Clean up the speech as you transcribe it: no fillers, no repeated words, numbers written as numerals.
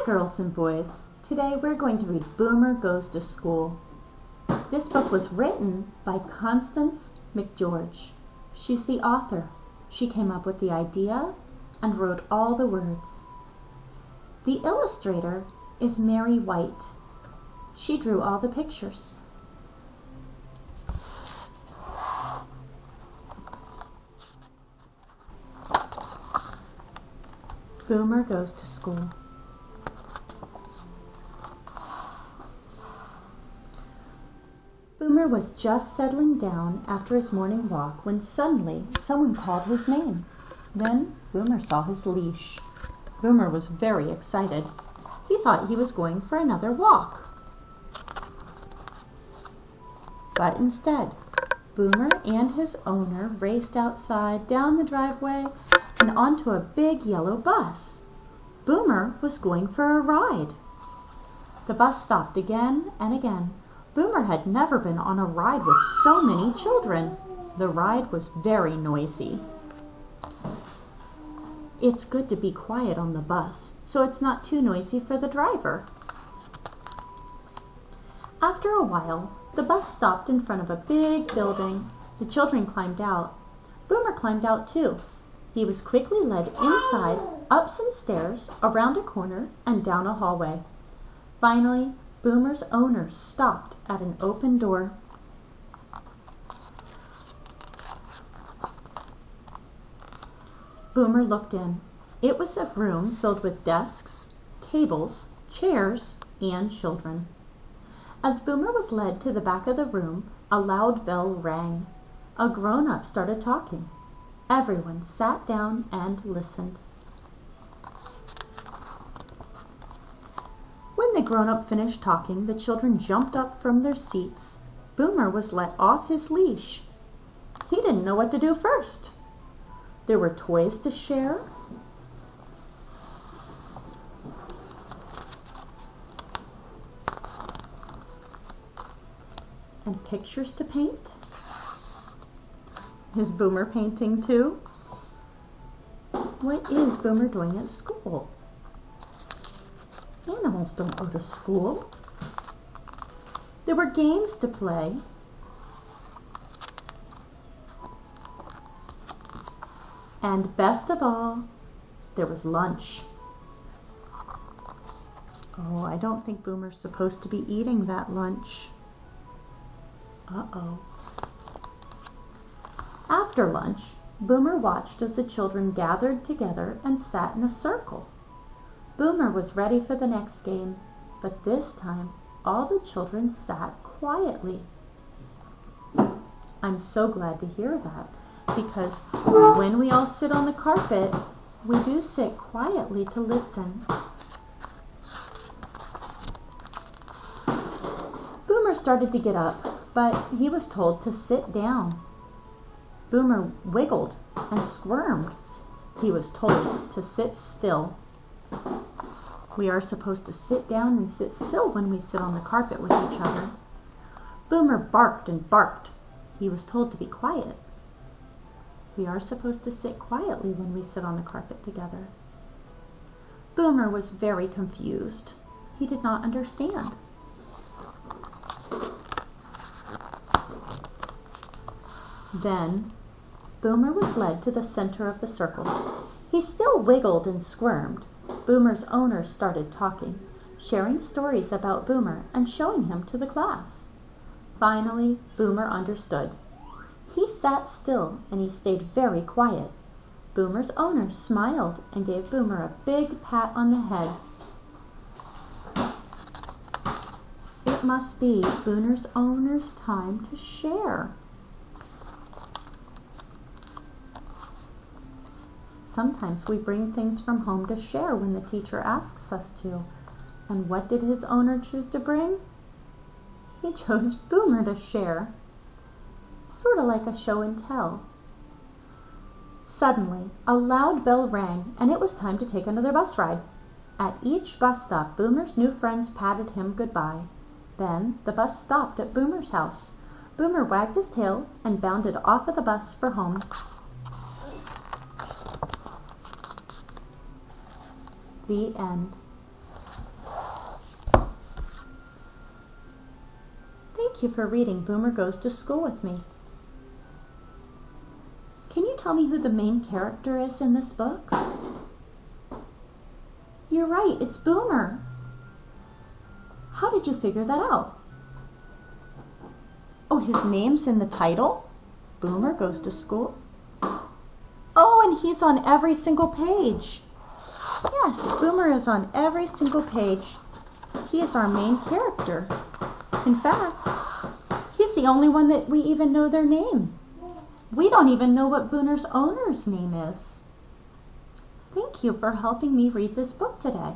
girls and boys. Today we're going to read Boomer Goes to School. This book was written by Constance McGeorge. She's the author. She came up with the idea and wrote all the words. The illustrator is Whyte. She drew all the pictures. Boomer Goes to School. Boomer was just settling down after his morning walk when suddenly someone called his name. Then Boomer saw his leash. Boomer was very excited. He thought he was going for another walk. But instead, Boomer and his owner raced outside, down the driveway, and onto a big yellow bus. Boomer was going for a ride. The bus stopped again and again. Boomer had never been on a ride with so many children. The ride was very noisy. It's good to be quiet on the bus, so it's not too noisy for the driver. After a while, the bus stopped in front of a big building. The children climbed out. Boomer climbed out too. He was quickly led inside, up some stairs, around a corner, and down a hallway. Finally, Boomer's owner stopped at an open door. Boomer looked in. It was a room filled with desks, tables, chairs, and children. As Boomer was led to the back of the room, a loud bell rang. A grown-up started talking. Everyone sat down and listened. When the grown-up finished talking, the children jumped up from their seats. Boomer was let off his leash. He didn't know what to do first. There were toys to share, and pictures to paint. Is Boomer painting too? What is Boomer doing at school? Animals don't go to school. There were games to play. And best of all, there was lunch. Oh, I don't think Boomer's supposed to be eating that lunch. Uh-oh. After lunch, Boomer watched as the children gathered together and sat in a circle. Boomer was ready for the next game, but this time all the children sat quietly. I'm so glad to hear that, because when we all sit on the carpet, we do sit quietly to listen. Boomer started to get up, but he was told to sit down. Boomer wiggled and squirmed. He was told to sit still. We are supposed to sit down and sit still when we sit on the carpet with each other. Boomer barked and barked. He was told to be quiet. We are supposed to sit quietly when we sit on the carpet together. Boomer was very confused. He did not understand. Then, Boomer was led to the center of the circle. He still wiggled and squirmed. Boomer's owner started talking, sharing stories about Boomer and showing him to the class. Finally, Boomer understood. He sat still and he stayed very quiet. Boomer's owner smiled and gave Boomer a big pat on the head. It must be Boomer's owner's time to share. Sometimes we bring things from home to share when the teacher asks us to. And what did his owner choose to bring? He chose Boomer to share. Sort of like a show and tell. Suddenly, a loud bell rang, and it was time to take another bus ride. At each bus stop, Boomer's new friends patted him goodbye. Then the bus stopped at Boomer's house. Boomer wagged his tail and bounded off of the bus for home. The end. Thank you for reading Boomer Goes to School with me. Can you tell me who the main character is in this book? You're right, it's Boomer. How did you figure that out? Oh, his name's in the title? Boomer Goes to School? Oh, and he's on every single page. Yes, Boomer is on every single page. He is our main character. In fact, he's the only one that we even know their name. We don't even know what Boomer's owner's name is. Thank you for helping me read this book today.